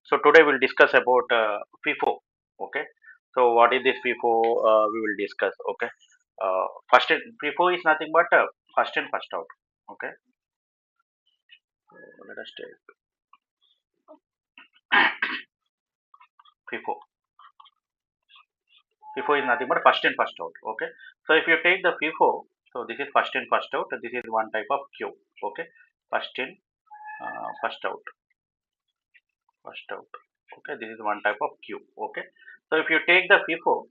So today we'll discuss about FIFO. Okay. So what is this FIFO? We will discuss. Okay. FIFO is nothing but first in first out. Okay. Let us take FIFO. FIFO is nothing but first in first out. Okay. So if you take the FIFO, so this is first in first out. This is one type of queue. Okay. First in first out. First out. Okay. This is one type of queue. Okay. So if you take the FIFO,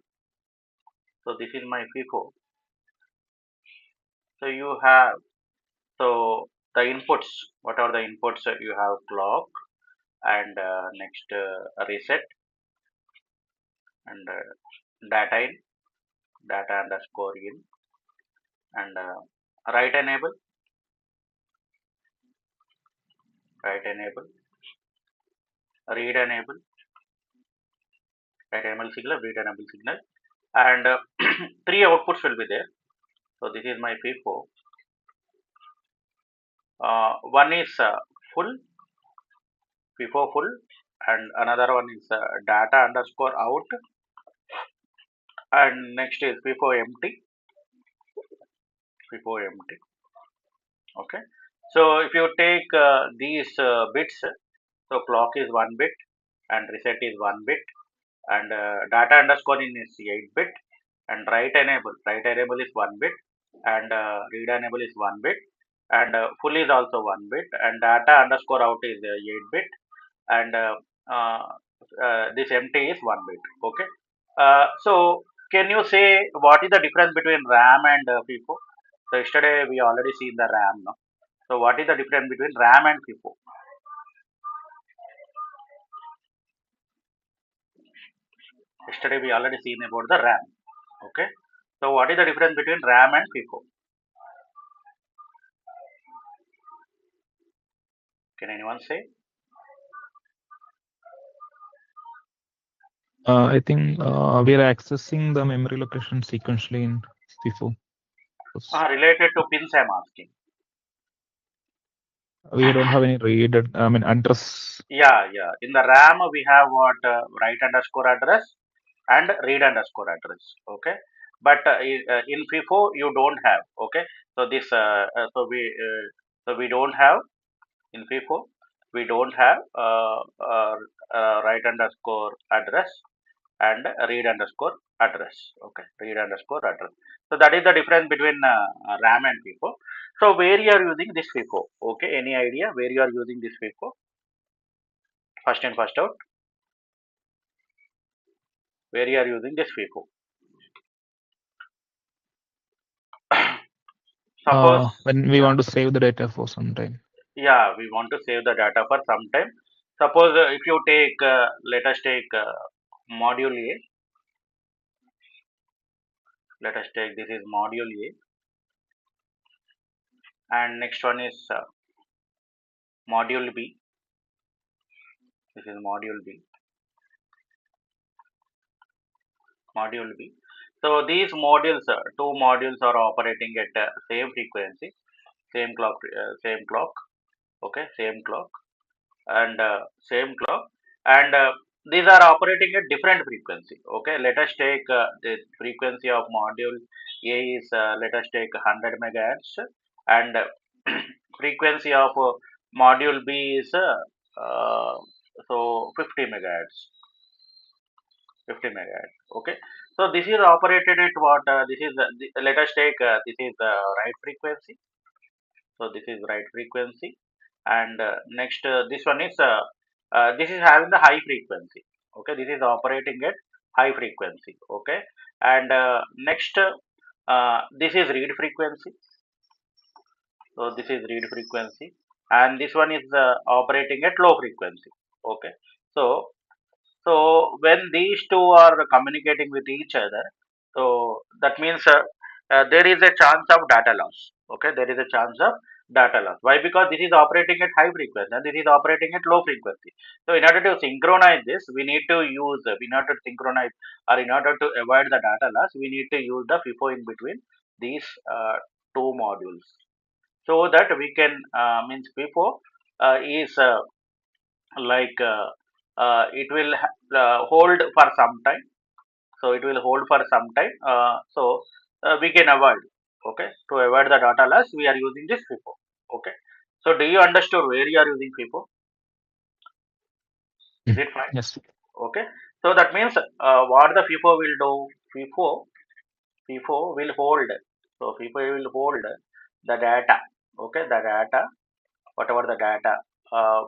so this is my FIFO. So you have so the inputs. What are the inputs? You have clock and next reset and data in, data underscore in, and write enable, write enable, read enable, write enable signal, read enable signal, and three outputs will be there. So this is my FIFO. One is full, FIFO full, and another one is data underscore out, and next is FIFO empty, FIFO empty. Okay. So if you take these bits, so clock is 1 bit and reset is 1 bit and data underscore in is 8 bit and write enable is 1 bit and read enable is 1 bit and full is also 1 bit and data underscore out is 8 bit and uh, this empty is 1 bit. Okay. So can you say what is the difference between RAM and FIFO? So yesterday we already seen the RAM. No? So what is the difference between RAM and FIFO? Yesterday we already seen about the RAM. Okay. So what is the difference between RAM and FIFO? Can anyone say? I think we are accessing the memory location sequentially in FIFO. Related to pins I'm asking. We don't have any address. Yeah, yeah. In the RAM we have what write underscore address and read underscore address. Okay. But in FIFO you don't have. Okay. So this so we don't have in FIFO we don't have write underscore address and read underscore address. Okay, read underscore address. So that is the difference between RAM and FIFO. So where you are using this FIFO? Okay, any idea where you are using this FIFO? First in first out. Where you are using this FIFO? Suppose When we yeah, want to save the data for some time. yeah, we want to save the data for some time. Suppose if you take let us take module A. Let us take this is module A, and next one is module B. This is module B. Module B. So these modules, two modules are operating at same frequency, same clock, okay, same clock, and same clock, and these are operating at different frequency. Okay, let us take the frequency of module A is let us take 100 megahertz, and frequency of module B is uh, so 50 megahertz. 50 megahertz. Okay. So this is operated at what? This is let us take this is the right frequency. So this is right frequency, and next this one is this is having the high frequency. Okay, this is operating at high frequency. Okay, and next this is read frequency. So this is read frequency, and this one is operating at low frequency. Okay, so so when these two are communicating with each other, so that means there is a chance of data loss. Okay, there is a chance of data loss. Why? Because this is operating at high frequency and this is operating at low frequency. So in order to synchronize this, we need to use in order to synchronize or in order to avoid the data loss, we need to use the FIFO in between these two modules, so that we can means FIFO is like it will hold for some time. So it will hold for some time. We can avoid. Okay, to avoid the data loss, we are using this FIFO. Okay, so do you understand where you are using FIFO? Is Mm. it fine? Yes. Okay, so that means what the FIFO will do? FIFO will hold. So FIFO will hold the data. Okay, the data, whatever the data,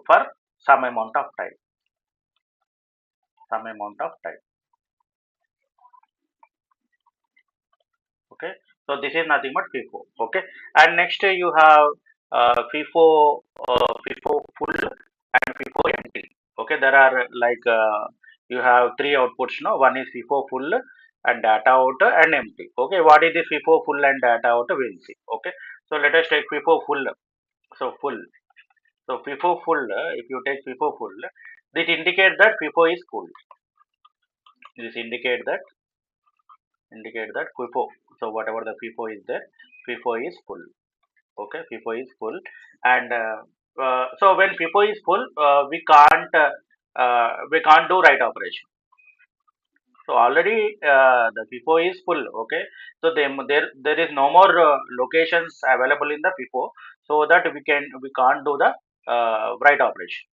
for some amount of time. Some amount of time. Okay, so this is nothing but FIFO. Okay, and next you have FIFO, FIFO full and FIFO empty. Okay, there are you have three outputs now. One is FIFO full and data out and empty. Okay, what is this FIFO full and data out? We'll see. Okay, so let us take FIFO full. So full. So FIFO full. If you take FIFO full, this indicates that FIFO is full. This indicate that FIFO. So whatever the FIFO is there, FIFO is full. Okay, FIFO is full, and so when FIFO is full, we can't do write operation. So already the FIFO is full. Okay, so there is no more locations available in the FIFO, so that we can't do the write operation.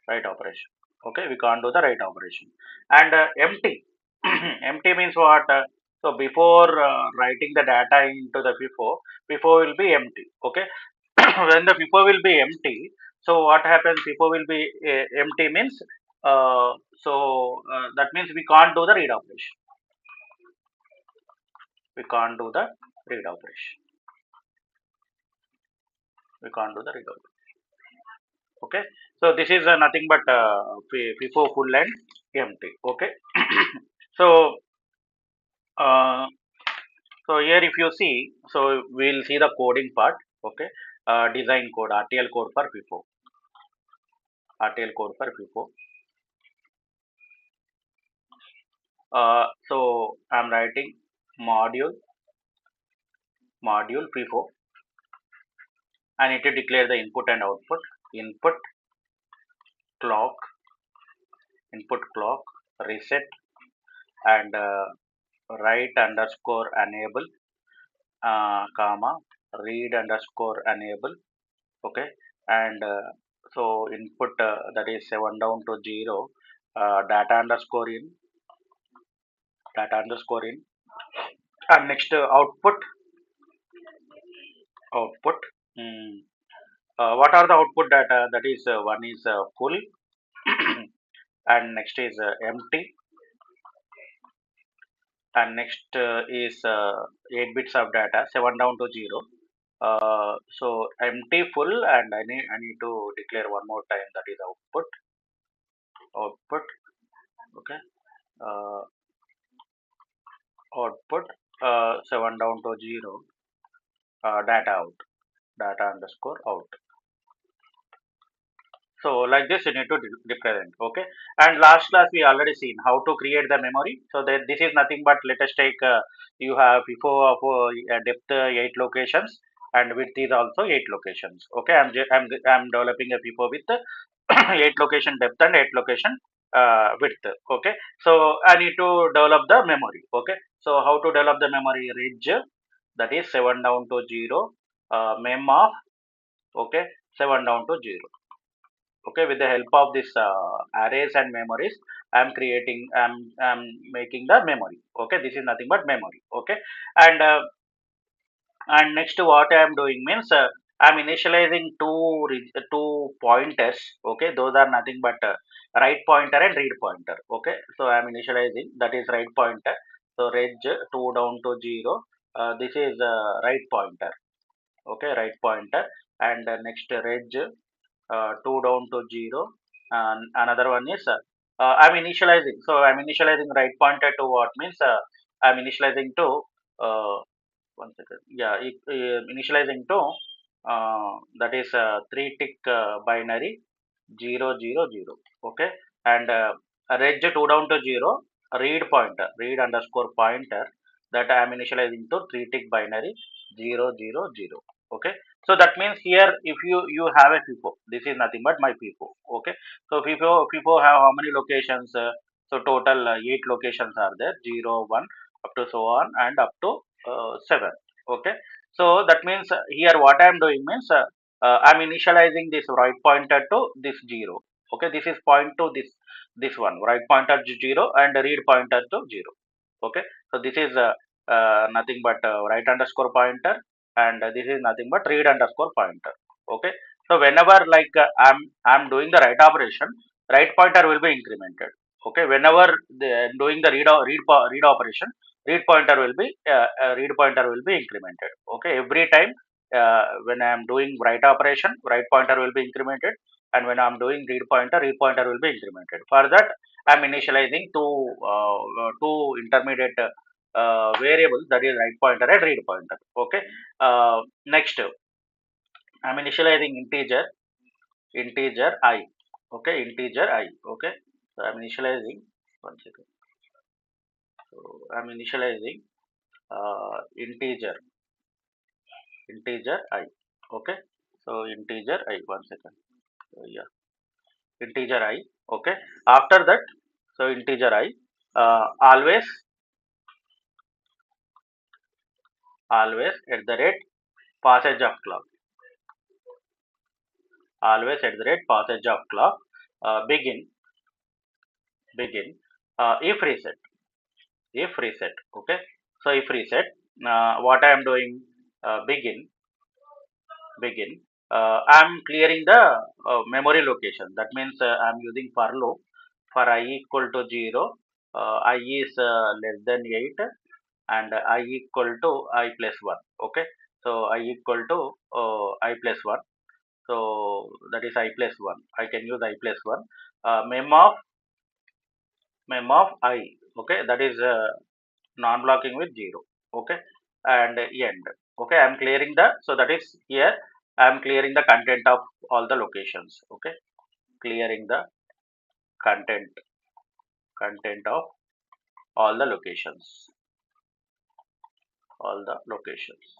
Write operation. Okay, we can't do the write operation. And empty. Empty means what? So before writing the data into the FIFO, FIFO will be empty. Okay, when the FIFO will be empty, so what happens? FIFO will be empty means that means we can't do the read operation. We can't do the read operation. We can't do the read operation. Okay, so this is nothing but FIFO full and empty. Okay, so uh, so here if you see, so we'll see the coding part. Okay, design code, RTL code for FIFO. RTL code for FIFO. So I'm writing module FIFO. I need to declare the input and output. Input clock, input clock, reset, and write underscore enable, comma, read underscore enable. Okay, and so input that is 7 down to 0, data underscore in, and next output. Mm, what are the output data? That is one is full, and next is empty, and next is 8 bits of data, 7 down to 0. So empty, full, and I need to declare one more time, that is output. Okay, uh, output 7 down to 0, data underscore out. So like this you need to represent. Okay, and last class we already seen how to create the memory. So that this is nothing but, let us take you have FIFO of depth 8 locations and width is also 8 locations. Okay, I'm developing a FIFO with 8 location depth and 8 location width. Okay, so I need to develop the memory. Okay, so how to develop the memory? Ridge, that is 7 down to 0, mem of, okay, 7 down to 0. Okay, with the help of this arrays and memories, I'm making the memory. Okay, this is nothing but memory. Okay, and next what I am doing means I'm initializing two pointers. Okay, those are nothing but right pointer and read pointer. Okay, so I'm initializing, that is right pointer. So reg 2 down to 0, this is right pointer. Okay, right pointer, and next reg 2 down to 0, and another one is I'm initializing. So I'm initializing right pointer to what means I'm initializing to uh, one second, yeah, initializing to that is 3 tick binary 000. Okay, and reg 2 down to 0, read underscore pointer, that I am initializing to 3 tick binary 000. Okay, So that means here if you have a FIFO, this is nothing but my FIFO. Okay, so FIFO have how many locations? So total 8 locations are there, 0, 1 up to so on and up to 7. Okay, so that means here what I am doing means I am initializing this right pointer to this 0. Okay, this is point to this one, right pointer to 0 and read pointer to 0. Okay, so this is nothing but right underscore pointer, and this is nothing but read underscore pointer. Okay, so whenever like I'm doing the right operation, right pointer will be incremented. Okay, whenever doing the read operation, read pointer will be incremented. Okay, every time when I am doing right operation, right pointer will be incremented, and when I'm doing read pointer will be incremented. For that, I'm initializing two intermediate variables, that is right pointer and read pointer. Okay, next I'm initializing integer I. Okay, integer I. Okay, so I'm initializing, one second. So I'm initializing integer I. Okay, so integer I. One second. So, yeah, integer I. Okay, after that, so integer I, always at the rate passage of clock, always at the rate passage of clock, begin if reset, okay, so if reset, what I am doing, begin I'm clearing the memory location. That means I'm using for loop for I equal to 0, I is less than 8, and I equal to I plus 1. Okay, so I equal to I plus 1, so that is I plus 1, I can use I plus 1, mem of I. Okay, that is non-blocking with 0. Okay, and end. Okay, I'm clearing the, so that is here I'm clearing the content of all the locations. Okay, clearing the content of all the locations, all the locations.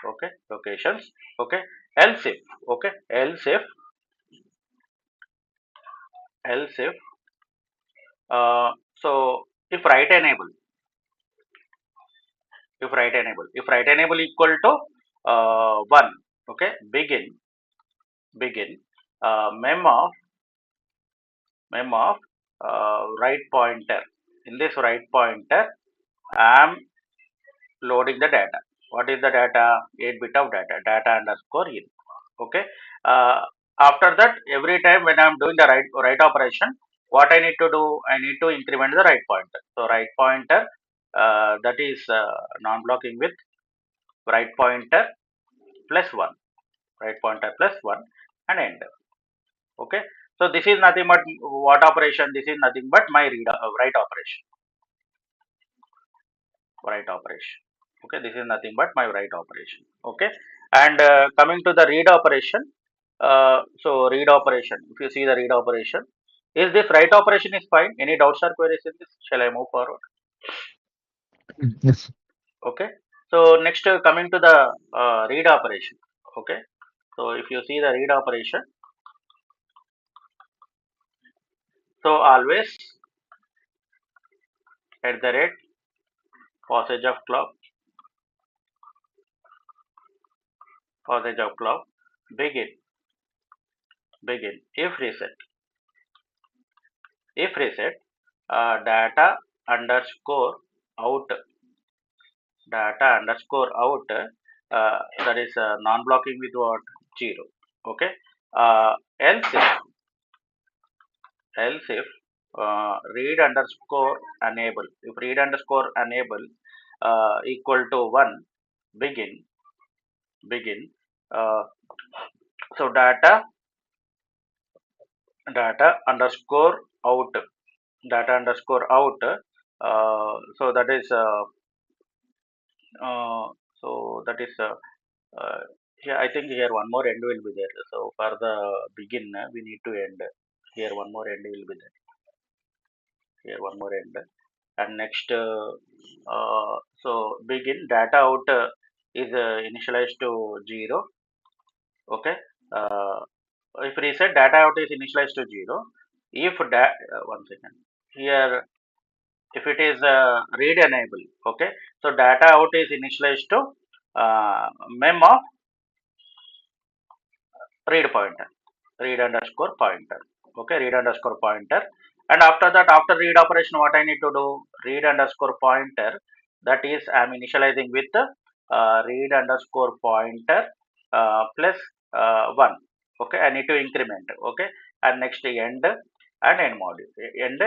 Okay, locations. Okay, else if, okay, else if so if write enable, if write enable equal to 1. Okay, begin mem of right pointer. In this right pointer, I am loading the data. What is the data? 8 bit of data, data underscore in. Okay, uh, after that, every time when I am doing the right operation, what I need to do, I need to increment the right pointer. So right pointer, that is non-blocking with right pointer plus 1, right pointer plus 1, and end. Okay, so this is nothing but what operation? This is nothing but my write operation, write operation. Okay, this is nothing but my write operation. Okay, and coming to the read operation, so read operation, if you see the read operation, is this write operation is fine? Any doubts or queries in this? Shall I move forward? Yes. Okay, so next coming to the read operation. Okay, so if you see the read operation, so always at the rate passage of clock, begin if reset, data underscore out, that is non-blocking with what? 0. Okay, else if, read underscore enable, if read underscore enable equal to 1, begin begin uh, so data underscore out, so that is uh, so that is uh, yeah, I think here one more end will be there. So for the begin, we need to end. Here one more end will be there. Here one more end. And next, so begin data out. is initialized to 0. Okay. Uh, if reset data out is initialized to 0, if that one second here, if it is read enable, okay, so data out is initialized to mem of read pointer, read underscore pointer, okay, read underscore pointer. And after that, after read operation, what I need to do, read underscore pointer, that is I'm initializing with read underscore pointer plus 1, okay, I need to increment, okay, and next end module, end,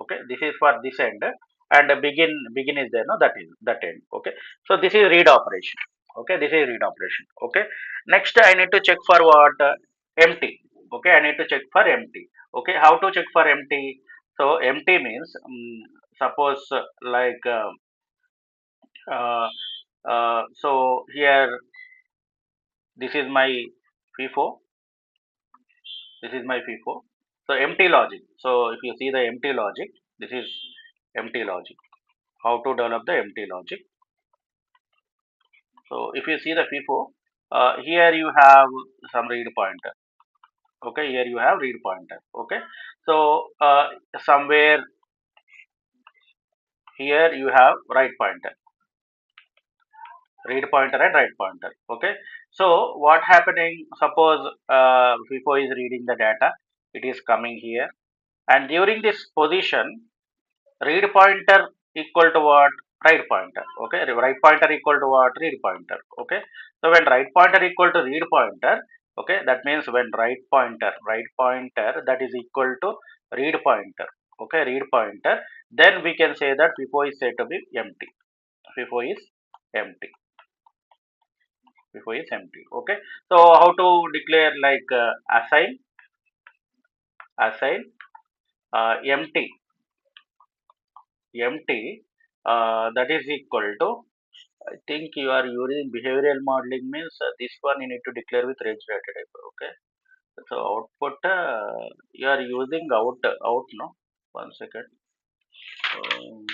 okay, this is for this end, and begin is there, no, that is that end, okay. So this is read operation, okay, this is read operation, okay. Next, I need to check for what, empty. Okay, I need to check for empty. Okay, how to check for empty? So empty means, suppose uh, so here this is my FIFO. This is my FIFO. So empty logic. So if you see the empty logic, this is empty logic. How to develop the empty logic? So if you see the FIFO, here you have some read pointer. Okay, here you have read pointer. Okay, so somewhere here you have write pointer, read pointer and write pointer. Okay, so what happening, suppose FIFO is reading the data, it is coming here, and during this position, read pointer equal to what, write pointer. Okay, write pointer equal to what, read pointer. Okay, so when write pointer equal to read pointer, okay, that means when write pointer that is equal to read pointer, okay, read pointer, then we can say that FIFO is said to be empty. FIFO is empty. FIFO is empty. Okay, so how to declare, like assign empty, that is equal to, I think you are using behavioral modeling, means this one you need to declare with range data type. Okay, so output, you are using out, no, one second, um,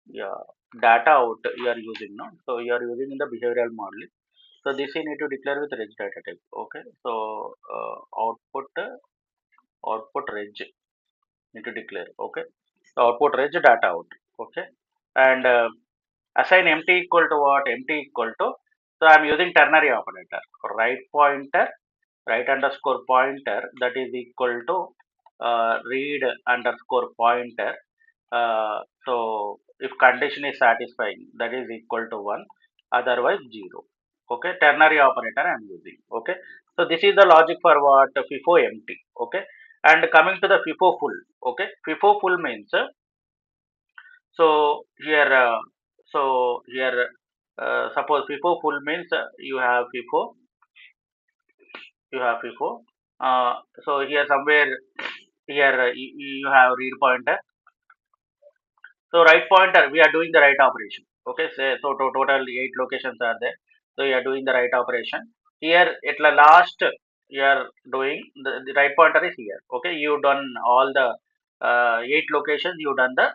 yeah, data out you are using, no, so you are using in the behavioral modeling, so this you need to declare with range data type. Okay, so output range need to declare. Okay, so output range data out. Okay, and assign empty equal to what, empty equal to, so I'm using ternary operator, right pointer, right underscore pointer, that is equal to read underscore pointer. So if condition is satisfying, that is equal to 1, otherwise 0. Okay, ternary operator I am using. Okay, so this is the logic for what, FIFO empty. Okay, and coming to the FIFO full. Okay, FIFO full means, so here suppose FIFO full means, you have FIFO. So here somewhere here, you have read pointer. So right pointer, we are doing the right operation. Okay, so total 8 locations are there. So you are doing the right operation. Here at the last, you are doing the right pointer is here. Okay, you done all the 8 locations. You done the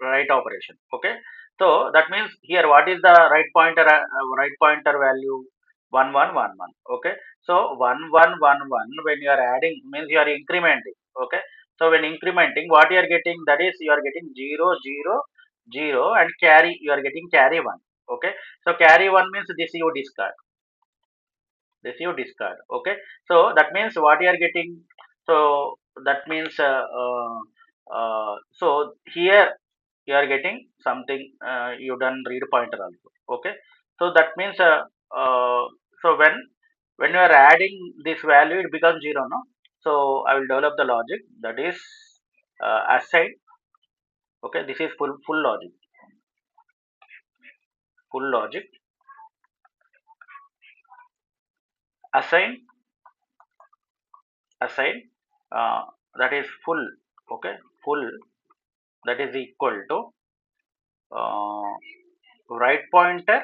right operation. Okay, so that means here what is the right pointer? Right pointer value 1111. Okay, so 1111 when you are adding means you are incrementing. Okay, so when incrementing, what you are getting, that is you are getting 0, 0, 0, and carry, you are getting carry 1. Okay, so carry 1 means this you discard. This you discard. Okay, so that means what you are getting. So that means so here you are getting something. You done read pointer also. Okay, so that means uh, so when you are adding this value, it becomes 0. No, so I will develop the logic, that is assign. Okay, this is full logic, full logic, assign, assign, uh, that is full. Okay, full, that is equal to uh, right pointer,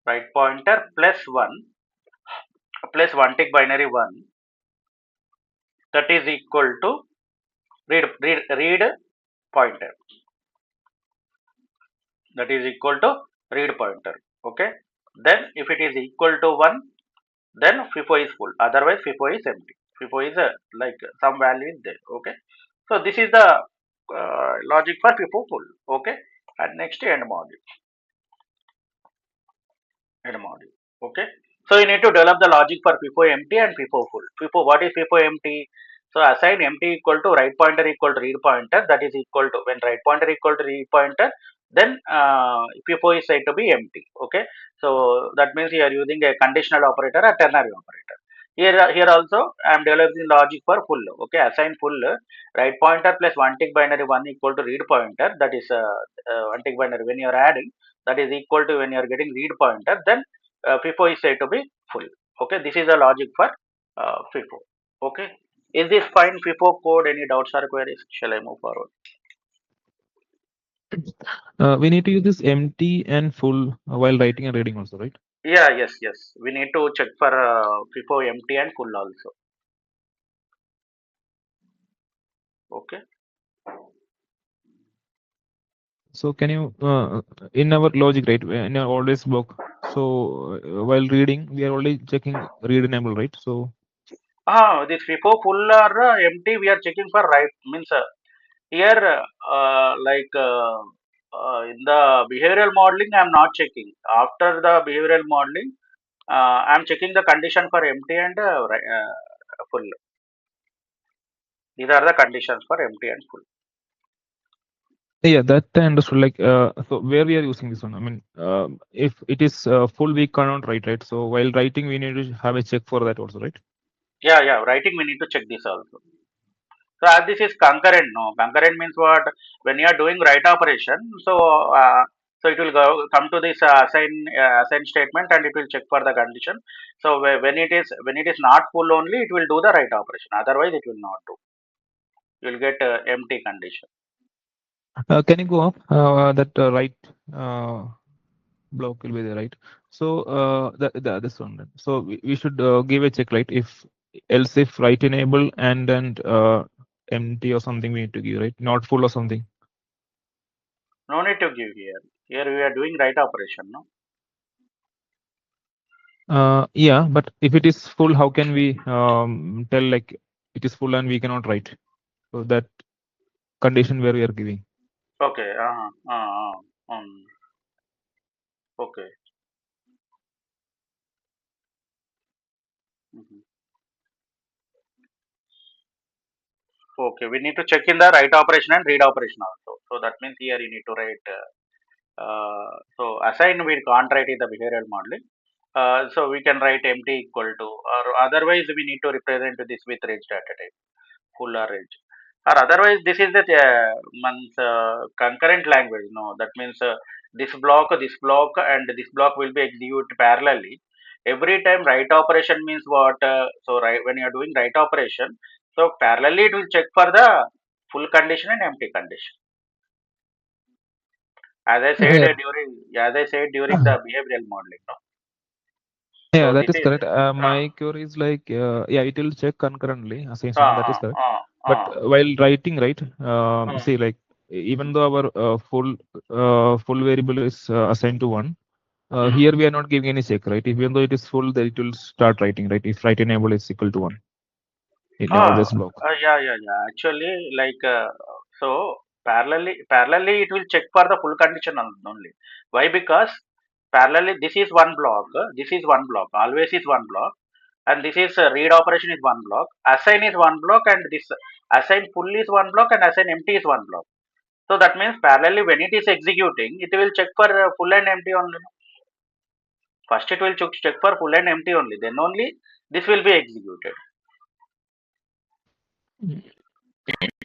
right pointer plus 1, plus 1 tick binary 1, that is equal to read pointer. that is equal to read pointer. Okay. Then if it is equal to 1, then FIFO is full. Otherwise, FIFO is empty. FIFO is like some value is there. Okay. So this is the logic for FIFO full. Okay. And next end module. End module. Okay. So you need to develop the logic for FIFO empty and FIFO full. FIFO, what is FIFO empty? So assign empty equal to right pointer equal to read pointer. That is equal to, when right pointer equal to read pointer, then FIFO is said to be empty. Okay. So that means you are using a conditional operator or ternary operator. Here also I am developing logic for full. Okay. Assign full right pointer plus one tick binary 1 equal to read pointer. That is one tick binary when you are adding, that is equal to when you are getting read pointer, then FIFO is said to be full. Okay, this is the logic for FIFO. Okay, is this fine FIFO code? Any doubts or queries? Shall I move forward? We need to use this empty and full while writing and reading also, right? Yeah, yes, yes. We need to check for FIFO empty and full also. Okay. So can you, in our logic, right, in our always block, so while reading, we are only checking read enable, right? So This FIFO full or empty, we are checking for right means here in the behavioral modeling, I am not checking. After the behavioral modeling, I am checking the condition for empty and full. These are the conditions for empty and full. yeah, that I understood. Like, so where we are using this one? I mean, if it is full, we cannot write, right? So while writing, we need to have a check for that also, right? Yeah, yeah. Writing, we need to check this also. So as this is concurrent, no, concurrent means what? When you are doing write operation, so it will come to this assign statement and it will check for the condition. So when it is not full only, it will do the write operation. Otherwise, it will not do. You will get empty condition. Can you go up? That right block will be there, right? So this one. Then. So we should give a check, right? If else if write enable and empty or something we need to give, right? Not full or something. No need to give here. Here we are doing write operation, no? Yeah, but if it is full, how can we tell like it is full and we cannot write? So that condition where we are giving. Okay. Okay. Mhm. Okay. We need to check in the write operation and read operation also. So that means here you need to write. So assign we can't write in the behavioral modeling. So we can write empty equal to, or otherwise we need to represent this with range data type, full or range. Or otherwise this is the concurrent language. No, that means this block and this block will be executed parallelly. Every time write operation means what? So right when you are doing write operation, so parallelly it will check for the full condition and empty condition. As I said Yeah, during the behavioral modeling, no? yeah, So that this is is correct. My query is like, yeah, it will check concurrently, assign uh, someone, that is uh, correct. uh, But uh, while writing, right, uh, see, like, even though our full variable is assigned to one, mm. here we are not giving any check, right? Even though it is full, then it will start writing, right? If write enable is equal to one in all Ah, this block. yeah. Actually, like so parallelly it will check for the full condition only. Why? Because parallelly this is one block, this is one block, always is one block, and this is read operation is one block, assign is one block, and this assign full is one block, and assign empty is one block. So that means parallelly when it is executing, it will check for full and empty only. First it will check for full and empty only. Then only this will be executed.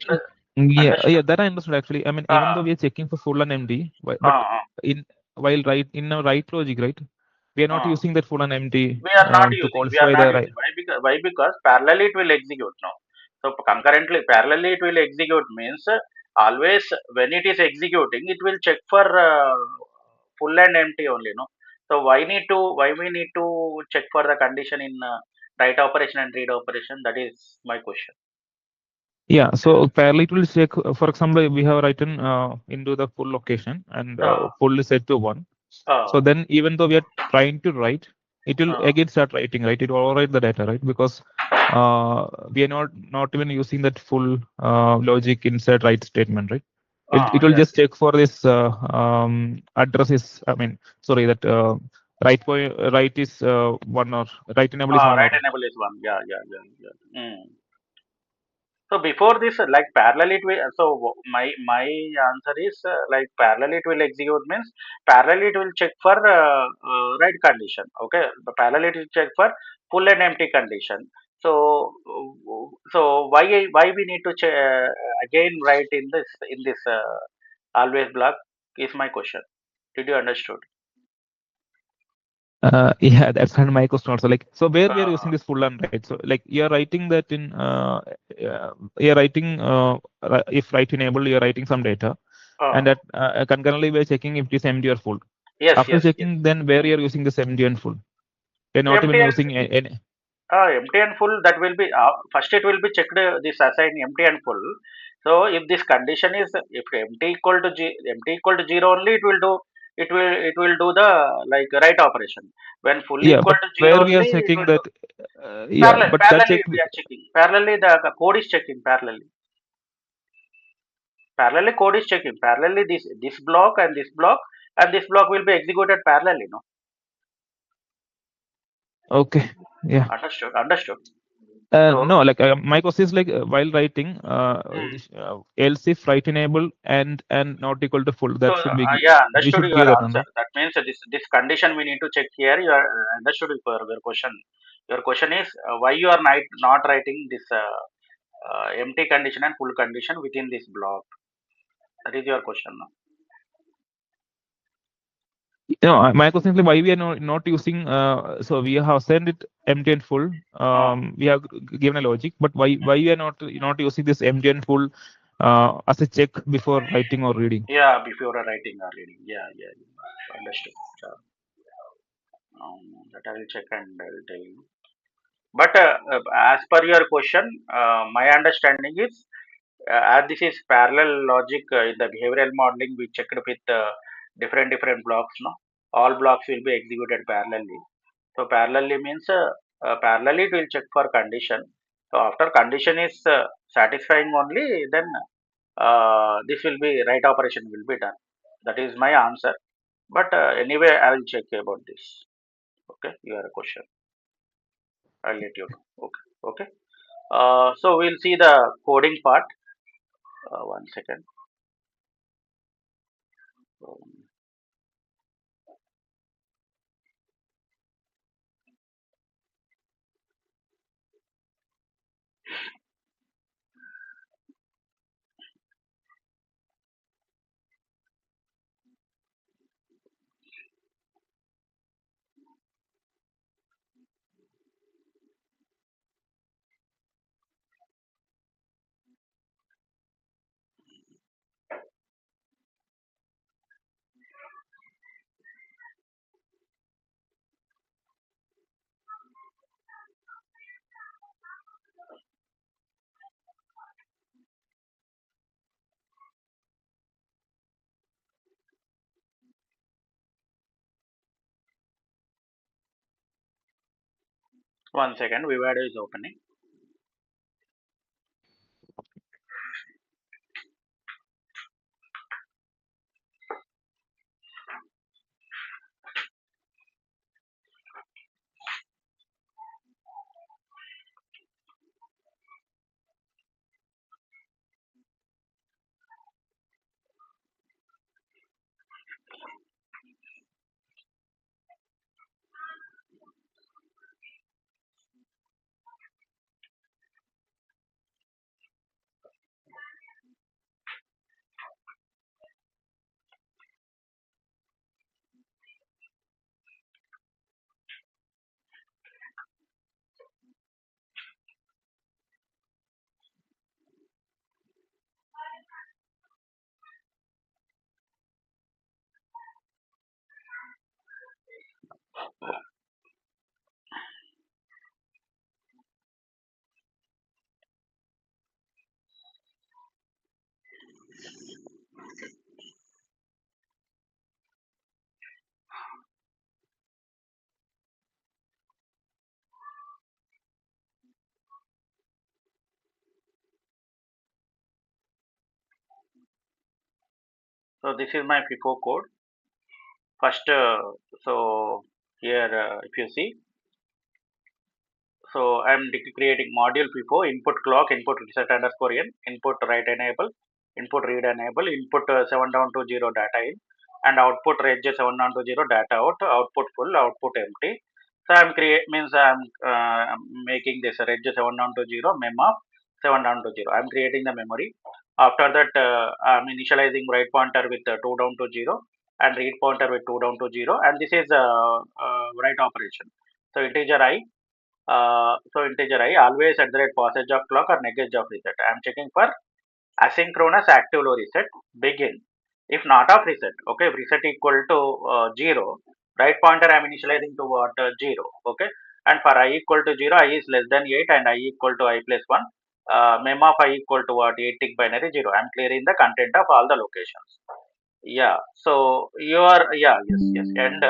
Uh, Yeah, Understand? yeah, that I understood actually. I mean, even Uh, though we are checking for full and empty, uh, but uh. in while right in our right logic, right, we are not uh. using that full and empty We are not to using. We are qualify not the right. using. Why? Because parallelly it will execute now. So concurrently, parallelly it will execute means always when it is executing, it will check for full and empty only. No. So why we need to check for the condition in write operation and read operation? That is my question. Yeah, so parallel it will check, for example, we have written into the full location and Uh, full is set to 1. uh, So then even though we are trying to write, it will uh, again start writing, right? It will overwrite the data, right? Because we are not even using that full logic inside write statement, right? It will yes. just check for this addresses. I mean, sorry, that right is 1 or right enable is 1 Right or enable is one. Yeah, yeah, yeah, yeah. So before this, like parallel, it will. So my answer is like parallel. It will execute means parallel. It will check for right condition. Okay, the parallel it will check for full and empty condition. So why we need to again write in this always block is my question. Did you understood? yeah, that's kind of my question also. Like, so where we are Uh, using this full and right? So, like, you're writing that in, you're writing, if write enable, you're writing some data, and uh, that concurrently we're checking if it is empty or full. yes, After yes, yes. checking, then where Mm. you're using this empty and full. You're not even Empty and using any. empty and full, that will be first it will be checked this assign empty and full. So if this condition is if empty equal to 0 only, it will do the like right operation. When full Yeah, equal but to 0 where we are only, it checking will do that, yeah, but that parallelly check, we are checking. Parallelly the code is checking parallelly. Parallelly code is checking. Parallelly this block and this block will be executed parallelly. No, okay, yeah. understood. No, So like my question is like while writing, mm, else if write enable and not equal to full, So that should be yeah, we understood should your give that one, answer. right? That means this condition we need to check here. You are understood your question. Your question is why you are not writing this empty condition and full condition within this block. That is your question. No? No, my question is like why we are not using. So we have sent it empty and full. Oh, We have given a logic, but why we are not using this empty and full as a check before writing or reading? yeah, before writing or reading. Yeah, yeah, yeah. Understood. So, that I will check and I will tell you. But as per your question, my understanding is as this is parallel logic in the behavioral modeling, we checked with different blocks. No, all blocks will be executed parallelly. So parallelly means parallelly it will check for condition. So after condition is satisfying only, then this will be right operation will be done. That is my answer. But anyway, I will check about this. Okay, you have a question. I'll let you know. Okay, okay. So we'll see the coding part. 1 second. Um, 1 second. Vivado is opening. So this is my FIFO code. First, so here if you see, so I'm creating module FIFO input clock, input reset underscore n, input write enable, input read enable, input 7 down to 0 data in, and output range 7 down to 0 data out, output full, output empty. So I'm making this range 7 down to 0, mem of 7 down to 0. I'm creating the memory. After that, I'm initializing write pointer with 2 down to 0 and read pointer with 2 down to 0, and this is write operation. So integer I, so integer I always at the rate passage of clock or negate of reset. I am checking for asynchronous active low reset begin. If not of reset, okay, if reset equal to 0, right pointer I am initializing to what 0, okay, and for I equal to 0, I is less than 8 and I equal to I plus 1. Mem of I equal to what 8 tick binary 0. I am clearing the content of all the locations. Yeah, so you are, yeah, yes, yes, and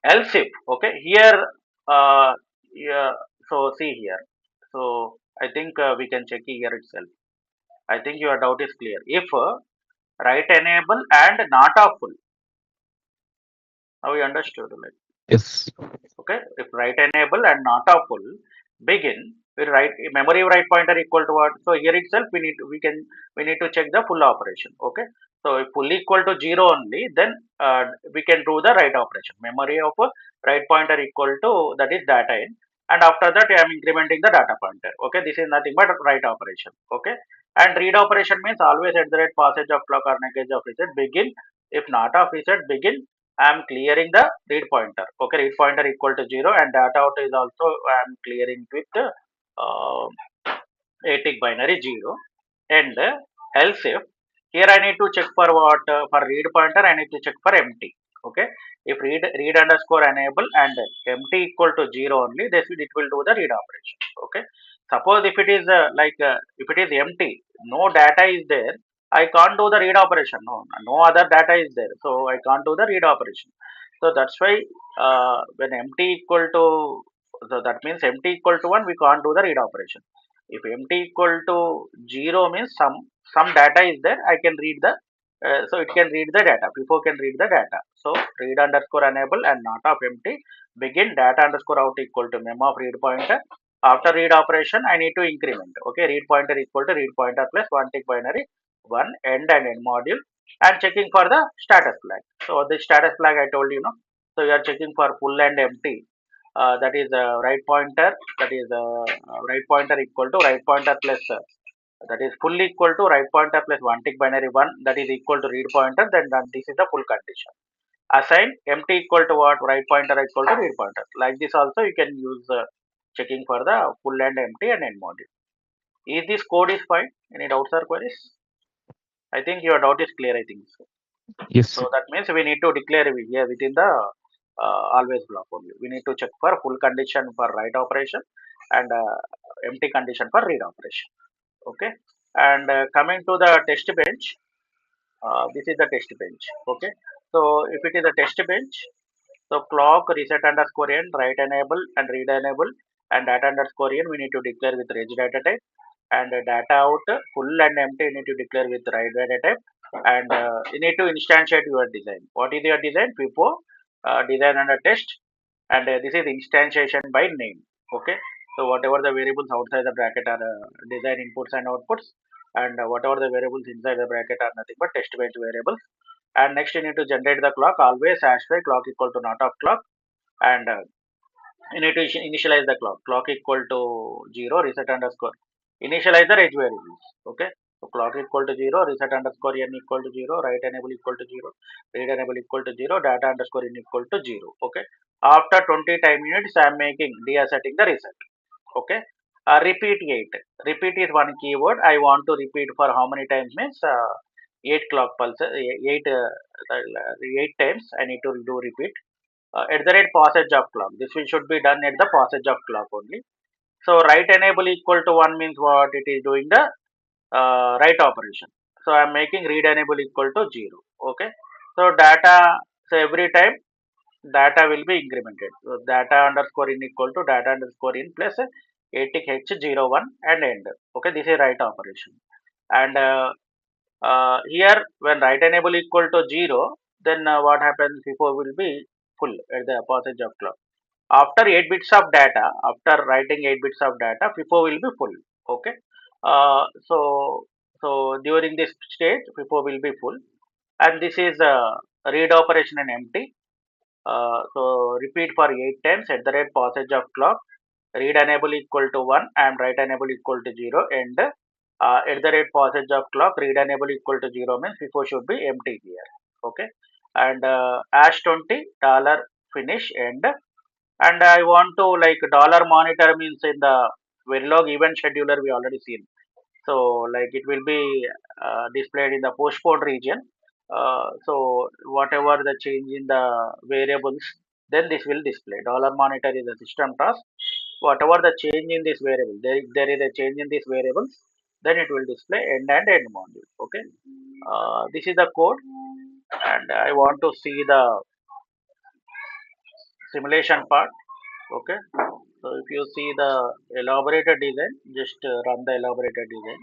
else if, okay, here, yeah, so see here, so I think we can check here itself. I think your doubt is clear. If write enable and not of full, now you understood, like, Yes. okay, if write enable and not of full begin, we write memory write pointer equal to what, so here itself we need to check the full operation, okay. So if full equal to 0 only, then we can do the write operation. Memory of write pointer equal to, that is data in, and after that I am incrementing the data pointer, okay. This is nothing but write operation, okay. And read operation means always at the rate passage of clock or negate of reset begin. If not of reset begin, I am clearing the read pointer. Okay, read pointer equal to 0 and data out is also I am clearing with uh, ATIC binary 0. And else if, here I need to check for what, for read pointer I need to check for empty. Okay, if read underscore enable and empty equal to 0 only, this will, it will do the read operation. Okay, suppose if it is if it is empty, no data is there, I can't do the read operation. No other data is there, so I can't do the read operation. So that's why when empty equal to, so that means empty equal to 1, we can't do the read operation. If empty equal to 0 means some data is there, I can read the, so it can read the data, before can read the data. So read underscore enable and not of empty begin data underscore out equal to mem of read pointer. After read operation I need to increment, okay, read pointer equal to read pointer plus 1 tick binary 1 end and end module, and checking for the status flag. So the status flag I told you, no, so you are checking for full and empty, that is right pointer, that is right pointer equal to right pointer plus that is full equal to right pointer plus 1 tick binary 1, that is equal to read pointer, then this is the full condition. Assign empty equal to what, right pointer equal to read pointer. Like this also you can use checking for the full and empty and end module. Is this code is fine? Any doubts or queries? I think your doubt is clear, I think so. Yes. So that means we need to declare here within the always block only. We need to check for full condition for write operation and empty condition for read operation. Okay. And coming to the test bench, this is the test bench. Okay. So if it is a test bench, so clock reset underscore n, write enable and read enable, and data underscore n we need to declare with reg data type, and data out full and empty you need to declare with write data type, and you need to instantiate your design. What is your design? FIFO design under test, and this is instantiation by name. Okay, so whatever the variables outside the bracket are design inputs and outputs, and whatever the variables inside the bracket are nothing but test bench variables. And next you need to generate the clock, always hash by clock equal to not of clock, and you need to initialize the clock, clock equal to 0 reset underscore, initialize the edge variables. Okay, so clock equal to 0 reset underscore n equal to 0, write enable equal to 0, read enable equal to 0, data underscore n equal to 0. Okay, after 20 time units I am making deassetting the reset. Okay, repeat 8, repeat is one keyword. I want to repeat for how many times means 8 clock pulses, 8 times I need to do repeat at the rate passage of clock. This will should be done at the passage of clock only. So write enable equal to 1 means what, it is doing the write operation. So I am making read enable equal to 0. Okay. So data, so every time data will be incremented. So data underscore in equal to data underscore in plus ATIC H01 and end. Okay. This is write operation. And Here, when write enable equal to 0, then what happens? FIFO will be full at the passage of clock. After 8 bits of data, after writing 8 bits of data, FIFO will be full. Okay. Uh, so, so during this stage, FIFO will be full, and this is read operation in empty. So repeat for 8 times at the rate passage of clock. Read enable equal to 1 and write enable equal to 0, and at the rate passage of clock, read enable equal to 0 means FIFO should be empty here. Okay. And hash 20 dollar finish and I want to like dollar monitor means in the Verilog event scheduler we already seen. So like it will be displayed in the postpone region. So whatever the change in the variables, then this will display. Dollar monitor is a system task. Whatever the change in this variable, there is a change in these variables, then it will display end and end module. Okay. This is the code, and I want to see the simulation part. Okay. So if you see the elaborated design, just run the elaborated design.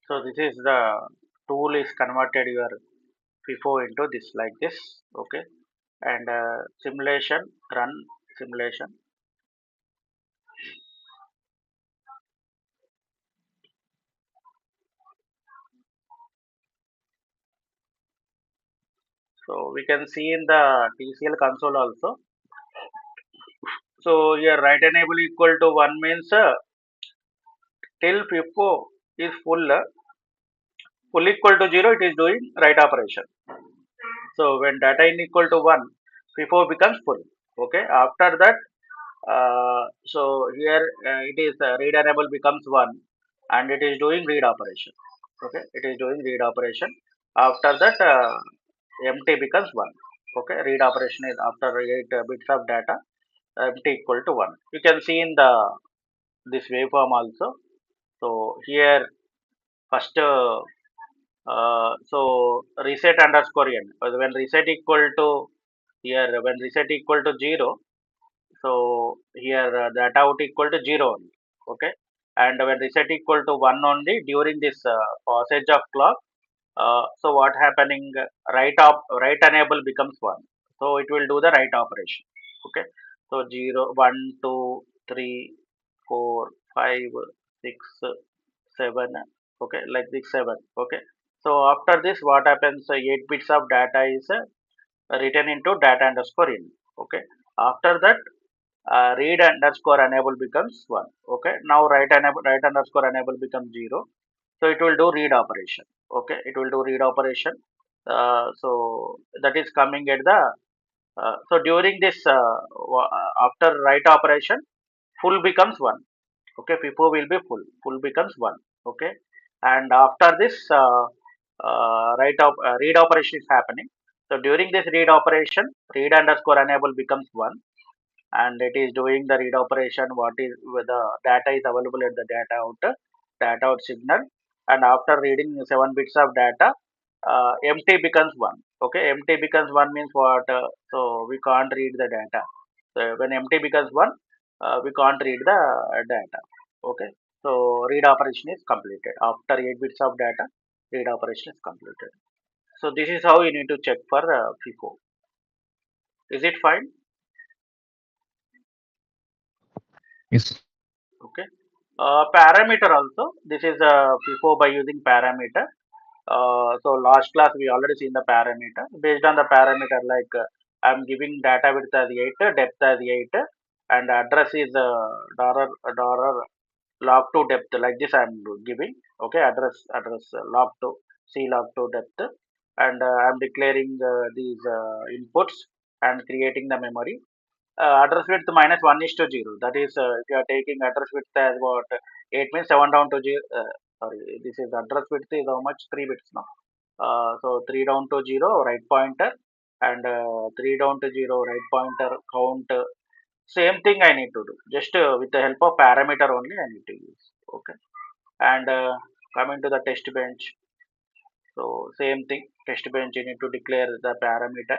So this is the tool is converted your FIFO into this like this. Okay. And simulation, run simulation. So we can see in the TCL console also. So here write enable equal to 1 means till FIFO is full equal to 0, it is doing write operation. So when data in equal to 1, FIFO becomes full. Okay. After that, so here it is read enable becomes 1, and it is doing read operation. Okay. It is doing read operation. After that, empty becomes 1. Okay. Read operation is after 8 bits of data, empty equal to 1. You can see in the this waveform also. So here first so reset underscore n. When reset equal to here when reset equal to 0, so here that out equal to 0 only. Okay. And when reset equal to 1 only during this passage of clock, so what happening, write enable becomes 1. So it will do the write operation. Okay. So 0, 1, 2, 3, 4, 5, 6, 7. Okay. Like this 7. Okay. So after this what happens, 8 bits of data is written into data underscore in. Okay. After that, read underscore enable becomes 1. Okay. Now write underscore enable becomes 0. So it will do read operation. Okay. It will do read operation. So that is coming at the so during this after write operation, full becomes 1. Okay. FIFO will be full becomes 1. Okay. And after this read operation is happening. So during this read operation, read underscore enable becomes 1, and it is doing the read operation what is with the data is available at the data out signal. And after reading 7 bits of data, empty becomes 1. Okay. Empty becomes 1 means what, so we can't read the data. So when empty becomes 1, we can't read the data. Okay. So read operation is completed after 8 bits of data. Read operation is completed. So this is how you need to check for FIFO. Is it fine? Yes. Okay. Parameter also. This is a FIFO by using parameter. So last class we already seen the parameter. Based on the parameter, like I'm giving data width as 8, depth as 8, and address is dollar log to depth. Like this I'm giving. Okay, address log to. C log to depth, and I'm declaring these inputs and creating the memory. Address width minus 1 is to 0. That is, if you are taking address width as what 8 means 7 down to 0. Sorry, this is address width is how much? 3 bits now. So 3 down to 0, right pointer, and 3 down to 0, right pointer, count. Same thing I need to do. Just with the help of parameter only I need to use. Okay. And coming to the test bench. So same thing. Test bench you need to declare the parameter,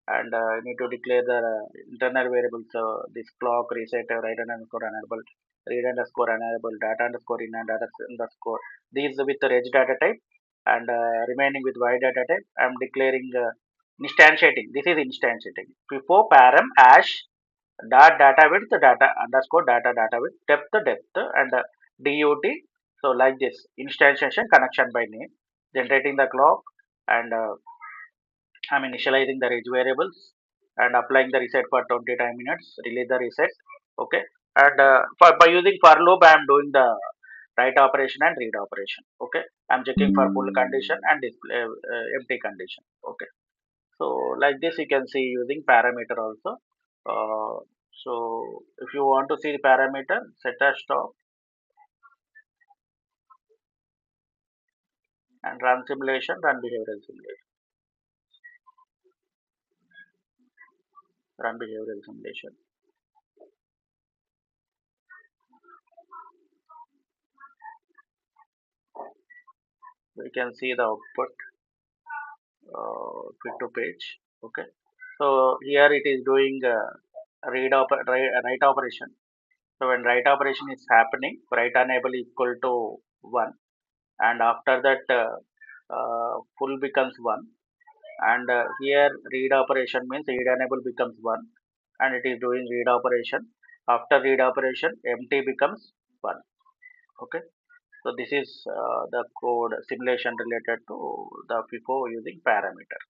and you need to declare the internal variables, this clock reset, write underscore enable, read underscore enable, data underscore in and data underscore, these with the reg data type, and remaining with y data type. I'm declaring instantiating. This is instantiating. FIFO param hash dot data width data underscore data width depth and dut. So like this instantiation connection by name, generating the clock, and I'm initializing the range variables and applying the reset for 20 minutes, release the reset. Okay. And by using for loop, I am doing the write operation and read operation. Okay. I'm checking for full condition and display empty condition. Okay. So like this, you can see using parameter also. So if you want to see the parameter, set as stop and run simulation, run behavioral simulation, run behavioral simulation. We can see the output fit to page. Okay. So here it is doing write operation. So when write operation is happening, write enable equal to 1, and after that full becomes 1, and here read operation means read enable becomes 1, and it is doing read operation. After read operation, empty becomes 1. Okay. So this is the code simulation related to the FIFO using parameter.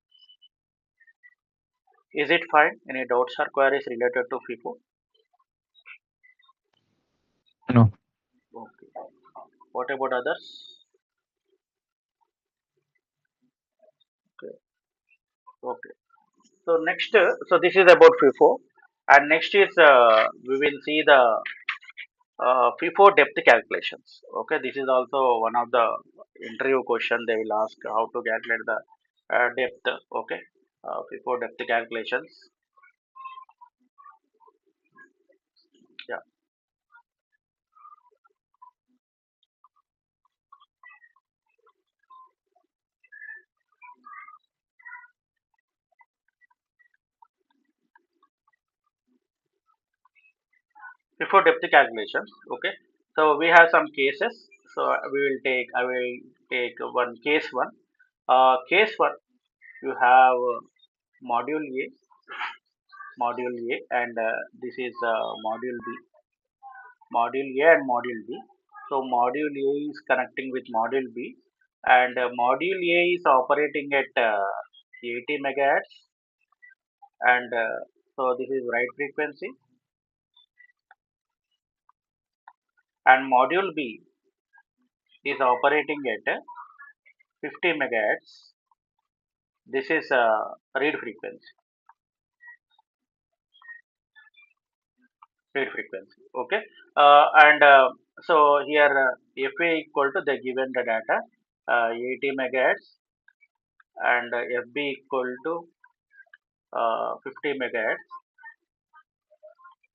Is it fine? Any doubts or queries related to FIFO? No. Okay. What about others? Okay. Okay. So next, so this is about FIFO, and next is we will see the FIFO depth calculations. Okay, this is also one of the interview question they will ask how to calculate the depth. Okay, FIFO depth calculations. Yeah, FIFO depth calculations. Okay, so we have some cases. So we will take. I will take one case one. Case one. You have module A, module A, and this is module B, module A and module B. So module A is connecting with module B, and module A is operating at 80 megahertz, and so this is write frequency, and module B is operating at 50 megahertz. This is read frequency, read frequency. Okay, and so here FA equal to the given the data 80 megahertz, and FB equal to 50 megahertz,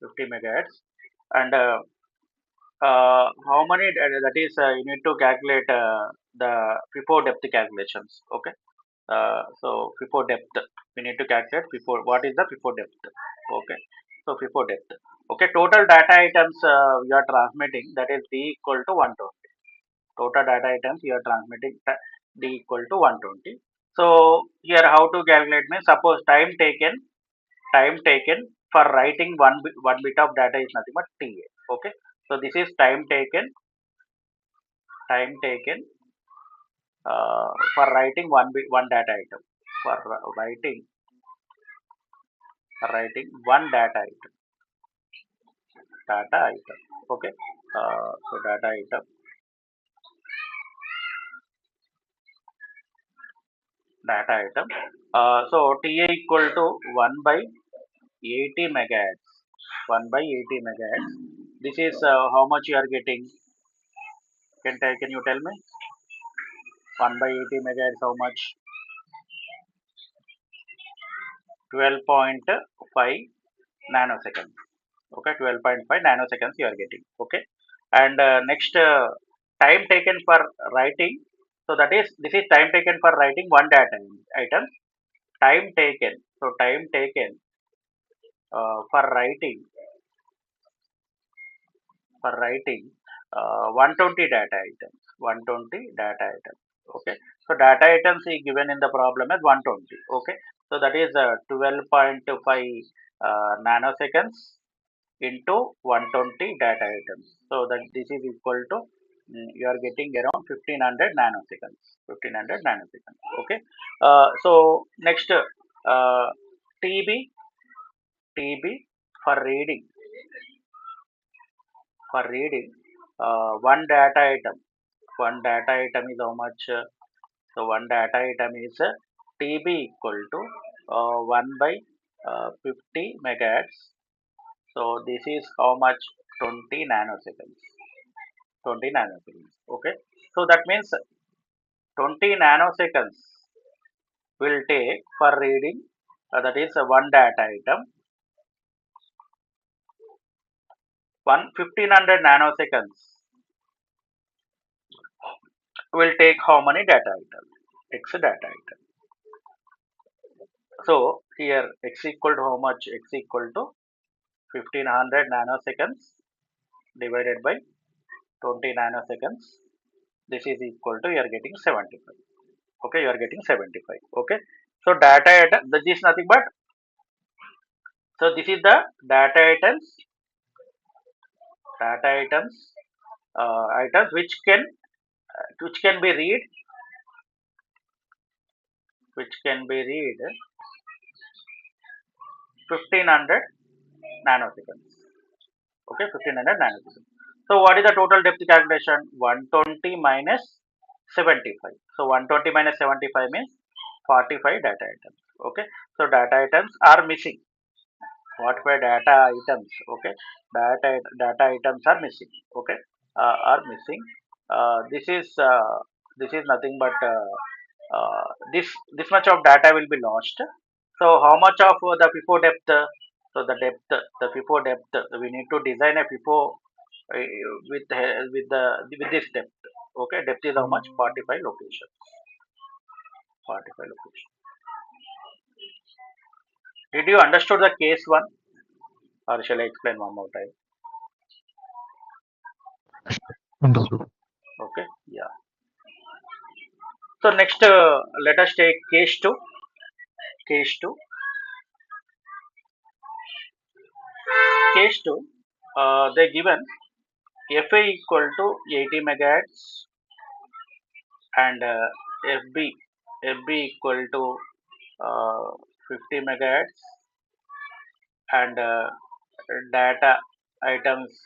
50 megahertz, and how many that is you need to calculate the FIFO depth calculations. Okay. So FIFO depth we need to calculate FIFO. What is the FIFO depth? Okay. So FIFO depth. Okay. Total data items we are transmitting, that is D equal to 120. Total data items you are transmitting D equal to 120. So here how to calculate means, suppose time taken for writing one bit of data is nothing but TA. Okay. So this is time taken for writing one data item, for writing one data item. Okay. So data item. data item. So TA equal to 1 by 80 megahertz. 1 by 80 megahertz. This is how much you are getting. Can you tell me? 1 by 80 megahertz, how much? 12.5 nanoseconds. Okay, 12.5 nanoseconds you are getting. Okay, and next time taken for writing. So that is, this is time taken for writing one data item. Time taken. So time taken for writing 120 data items. 120 data items. Okay, so data items is given in the problem as 120. Okay, so that is 12.5 nanoseconds into 120 data items. So that this is equal to, you are getting around 1500 nanoseconds. 1500 nanoseconds. Okay. So next, TB TB for reading. For reading, one data item. One data item is how much? So one data item is TB equal to 1 by 50 megahertz. So this is how much? 20 nanoseconds. 20 nanoseconds. Okay. So that means 20 nanoseconds will take for reading. That is one data item. 1500 nanoseconds will take how many data items? X data item. So here x equal to how much? X equal to 1500 nanoseconds divided by 20 nanoseconds. This is equal to, you are getting 75. Okay, you are getting 75. Okay. So data item, this is nothing but, so this is the data items, items which can be read, which can be read 1500 nanoseconds. Okay, 1500 nanoseconds. So what is the total depth calculation? 120 minus 75. So 120 minus 75 means 45 data items. Okay, so data items are missing. 45 data items. Okay, data items are missing. Okay, are missing. This is nothing but this much of data will be lost. So how much of the FIFO depth? So the FIFO depth, we need to design a FIFO with this depth. Okay, depth is how much? 45 locations. 45 locations. Did you understood the case one, or shall I explain one more time? Understood. Okay, yeah. So next, let us take case two. Case two. Case two. They given FA equal to 80 megahertz and FB equal to 50 megahertz, and data items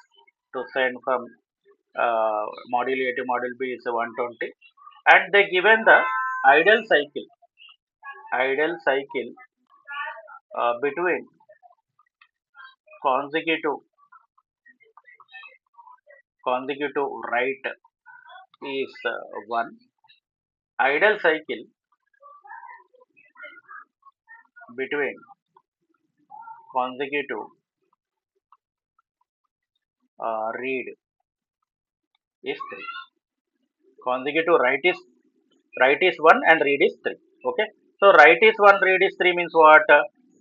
to send from module A to module B is 120, and they given the ideal cycle, ideal cycle between consecutive write is 1. Ideal cycle between consecutive read is 3. Consecutive write is 1 and read is 3. Okay. So write is 1, read is 3 means what?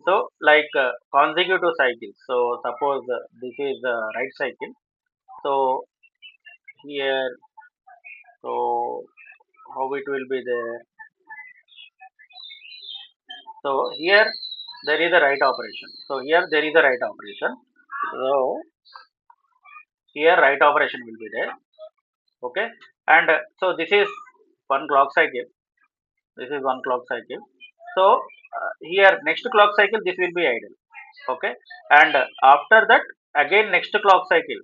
So like consecutive cycles. So suppose this is the right cycle. So here, so how it will be there? So here there is a write operation. So here there is a write operation. So here write operation will be there. Okay, and so this is one clock cycle. This is one clock cycle. So here next clock cycle this will be idle. Okay, and after that again next clock cycle,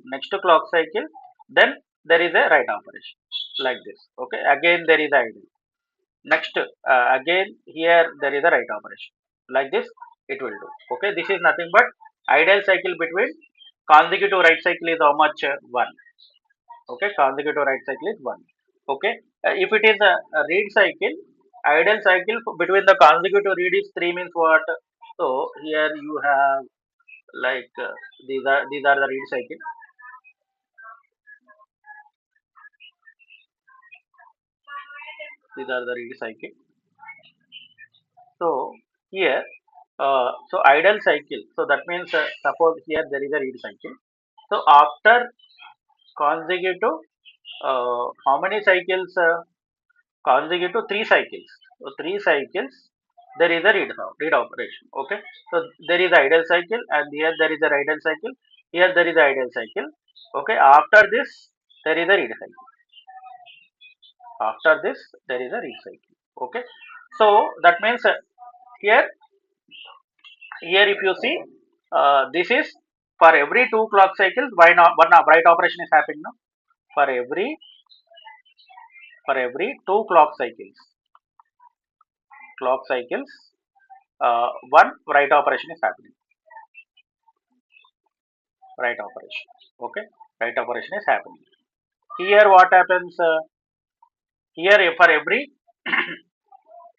then there is a write operation like this. Okay, again there is idle. Next, again here there is a write operation. Like this, it will do. Okay, this is nothing but ideal cycle between consecutive write cycle is how much? 1. Okay, consecutive write cycle is 1. Okay, if it is a read cycle, ideal cycle between the consecutive read is 3 means what? So here you have like these are the read cycle. These are the read cycle. So here, so ideal cycle. So that means suppose here there is a read cycle. So after consecutive, how many cycles? Consecutive 3 cycles. So 3 cycles. There is a read operation. Okay. So there is ideal cycle, and here there is a ideal cycle. Here there is a ideal cycle. Okay. After this, there is a read cycle. After this, there is a read cycle. Okay. So that means here here if you see, this is for every 2 clock cycles. Why not? One write operation is happening now. For every 2 clock cycles, one write operation is happening. Write operation. Okay, write operation is happening. Here what happens? Here for every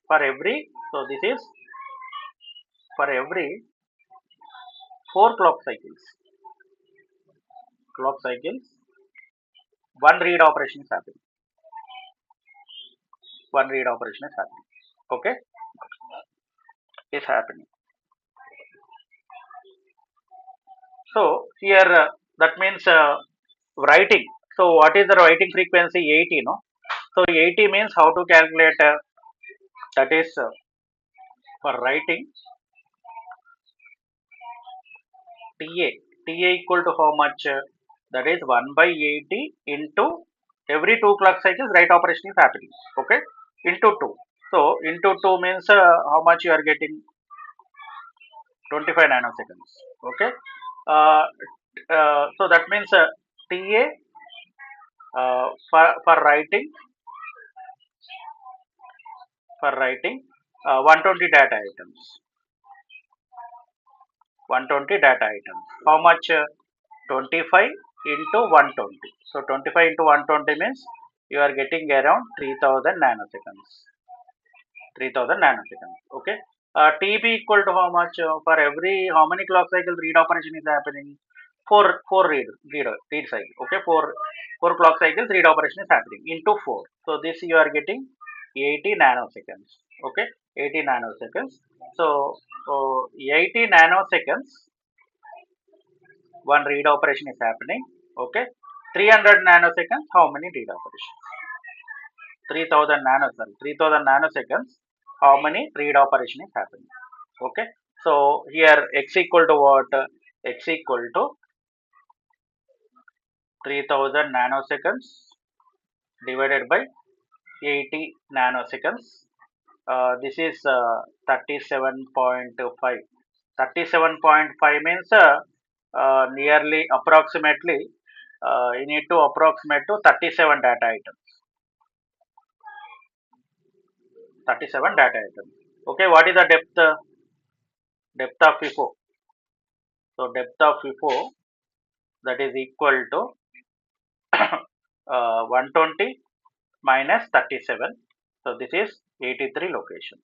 for every, so this is for every 4 clock cycles, one read operation is happening. One read operation is happening. Okay, is happening. So here that means writing. So what is the writing frequency? 80, no? So 80 means how to calculate? That is for writing TA. TA equal to how much? That is 1 by 80 into every 2 clock cycles. Write operation is happening. Okay, into 2. So into 2 means how much you are getting? 25 nanoseconds. Okay. Uh, so that means TA for writing 120 data items. 120 data items. How much? 25 into 120. So 25 into 120 means you are getting around 3000 nanoseconds. 3000 nanoseconds. Okay. TB equal to how much? For every how many clock cycles read operation is happening? Four read cycle. Okay, four clock cycles read operation is happening into 4. So this you are getting 80 nanoseconds. Okay, 80 nanoseconds. So 80 nanoseconds, one read operation is happening. Okay, 300 nanoseconds, how many read operations? 3000 nanoseconds, how many read operation is happening? Okay, so here x equal to what? X equal to 3000 nanoseconds divided by 80 nanoseconds. This is 37.5. 37.5 means nearly approximately you need to approximate to 37 data items. 37 data items. Okay, what is the depth of FIFO? So depth of FIFO, that is equal to 120 minus 37. So this is 83 locations.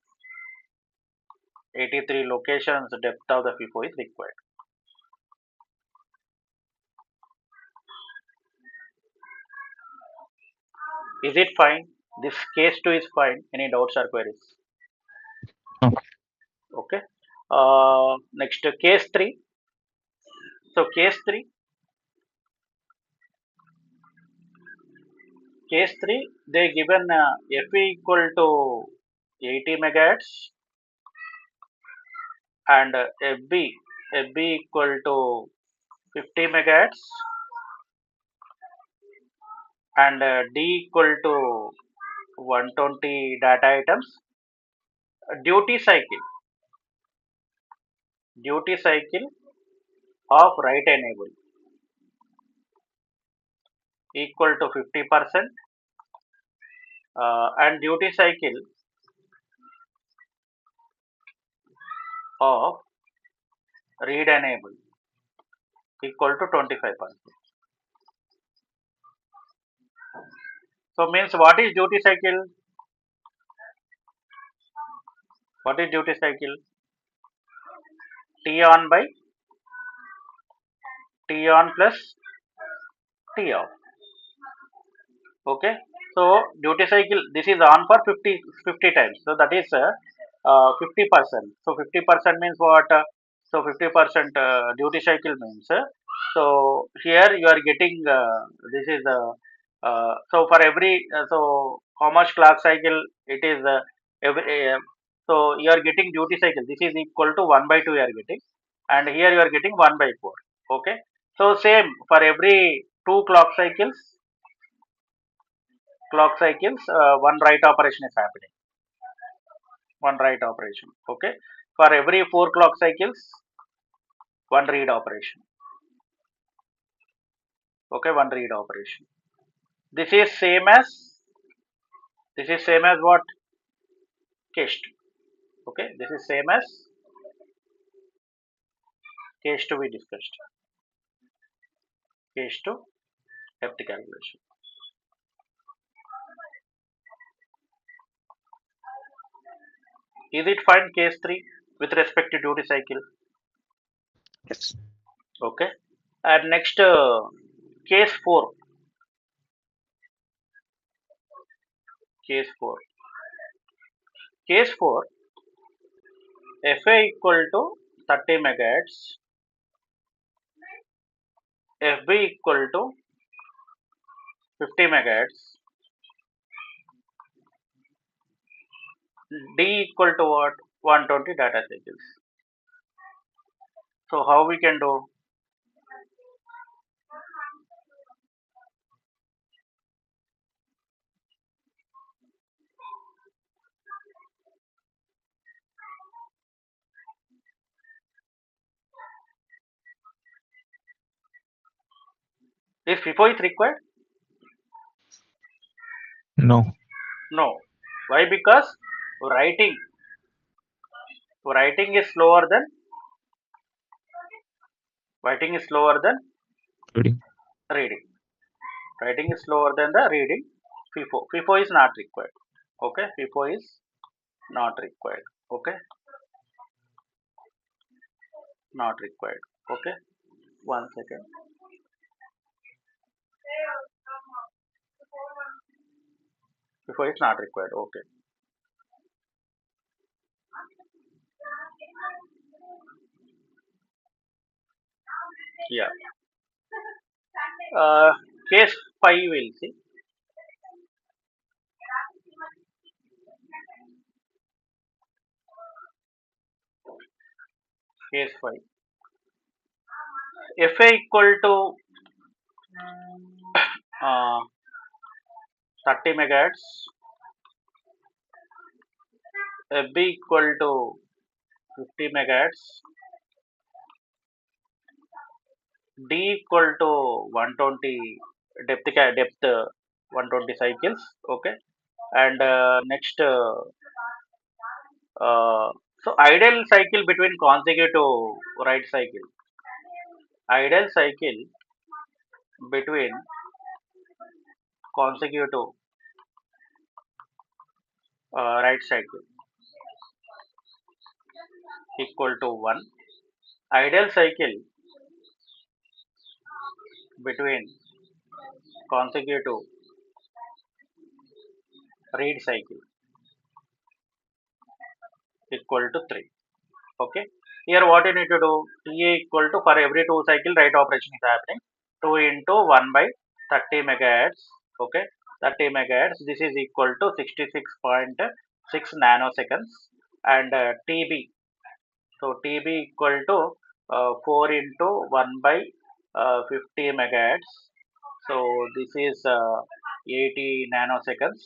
83 locations depth of the FIFO is required. Is it fine? This case 2 is fine. Any doubts or queries? No. Okay. Next case 3. So case 3, they given FE equal to 80 megahertz and FB equal to 50 megahertz and D equal to 120 data items. Duty cycle duty cycle of write enable equal to 50%, and duty cycle of read enable equal to 25%. So means what is duty cycle? What is duty cycle? T on by T on plus T off. Okay. So duty cycle, this is on for 50 times. So that is 50%. So 50% means what? So 50% duty cycle means. So here you are getting this is so for every so how much clock cycle it is every so you are getting duty cycle. This is equal to 1 by 2 you are getting, and here you are getting 1 by 4. Okay. So same for every two clock cycles, one write operation is happening. One write operation. Okay. For every four clock cycles, one read operation. Okay, one read operation. This is same as what? Cached. Okay, this is same as case to we discussed. Case to depth calculation. Is it fine case 3 with respect to duty cycle? Yes. Okay. And next case 4. Case 4. Case 4. FA equal to 30 megahertz. FB equal to 50 megahertz. D equal to what? 120 data cycles. So how we can do? If FIFO is required? No. No. Why? Because writing writing is slower than writing is slower than Reading. reading. Writing is slower than the reading. FIFO is not required. Okay, FIFO is not required. Okay, not required. Okay, 1 second. FIFO is not required. Okay, yeah. Uh, case 5 we'll see. Case 5. FA equal to uh, 30 megahertz. FB equal to 50 megahertz. D equal to 120 depth 120 cycles. Okay, and next so ideal cycle between consecutive right cycle. Ideal cycle between consecutive right cycle equal to 1. Ideal cycle between consecutive read cycle equal to 3. Okay. Here what you need to do? TA equal to for every two cycle right operation is happening. 2 into 1 by 30 megahertz. Okay. 30 megahertz. This is equal to 66.6 nanoseconds. And TB. So TB equal to 4 into 1 by 50 megahertz. So this is 80 nanoseconds.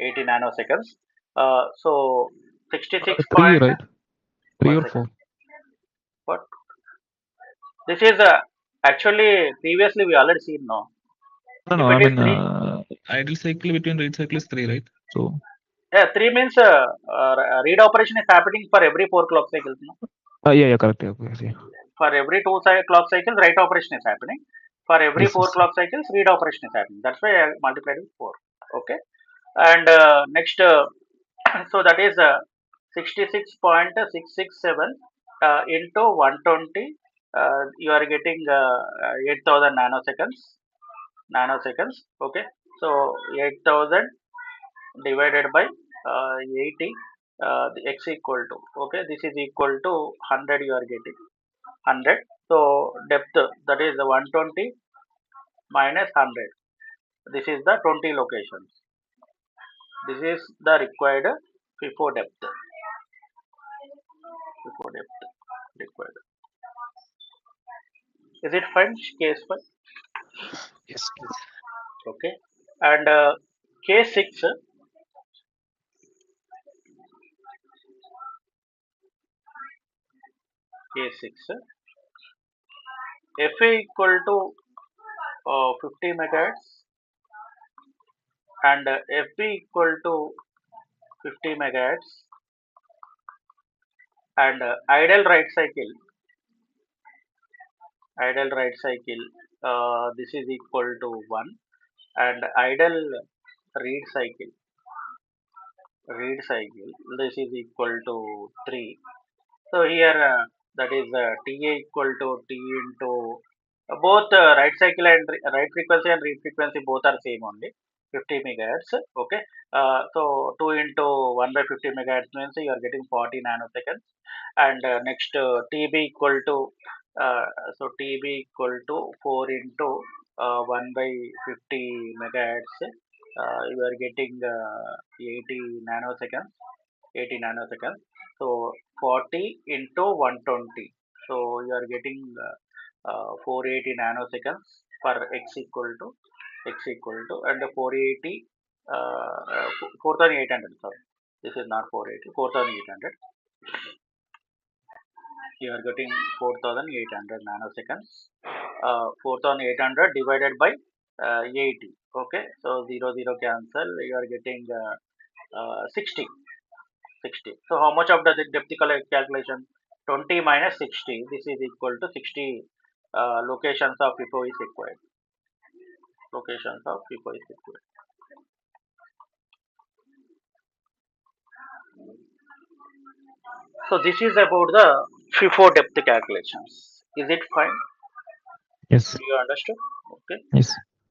80 nanoseconds. So 66 Three, point right? Three one or second. four? What? This is actually previously we already seen no. No, If no. it I is mean, three, ideal cycle between read cycle is 3, right? So yeah, three means read operation is happening for every four clock cycles. No? Yeah, correct. Okay, yeah. For every clock cycles, write operation is happening. For every Yes, four yes. clock cycles, read operation is happening. That's why I multiplied with 4. Okay. And next, so that is 66.667 into 120. You are getting 8,000 nanoseconds. Okay. So 8,000 divided by 80, the x equal to, okay, this is equal to 100. You are getting 100. So depth, that is the 120 minus 100. This is the 20 locations. This is the required FIFO depth. FIFO depth required. Is it fine? Case fine. Yes, yes. Okay. And case 6, case 6, FA equal to 50 megahertz and FB equal to 50 megahertz and idle right cycle, this is equal to 1, and idle read cycle this is equal to 3. So here that is TA equal to T into both right cycle and right frequency and read frequency both are same only, 50 megahertz. Okay. So 2 into 1 by 50 megahertz means you are getting 40 nanoseconds. And next, TB equal to uh, so TB equal to 4 into 1 by 50 megahertz. You are getting 80 nanoseconds. 80 nanoseconds. So 40 into 120. So you are getting 480 nanoseconds for x equal to and 480 4800. Sorry, this is not 480, 4800. You are getting 4800 nanoseconds. 4800 divided by 80. Okay, so 0 0 cancel. You are getting 60. 60. So how much of the depth calculation? 20 minus 60. This is equal to 60 locations of FIFO is required. Locations of FIFO is required. So this is about the FIFO depth calculations. Is it fine? Yes, Do you understood? Okay. yes.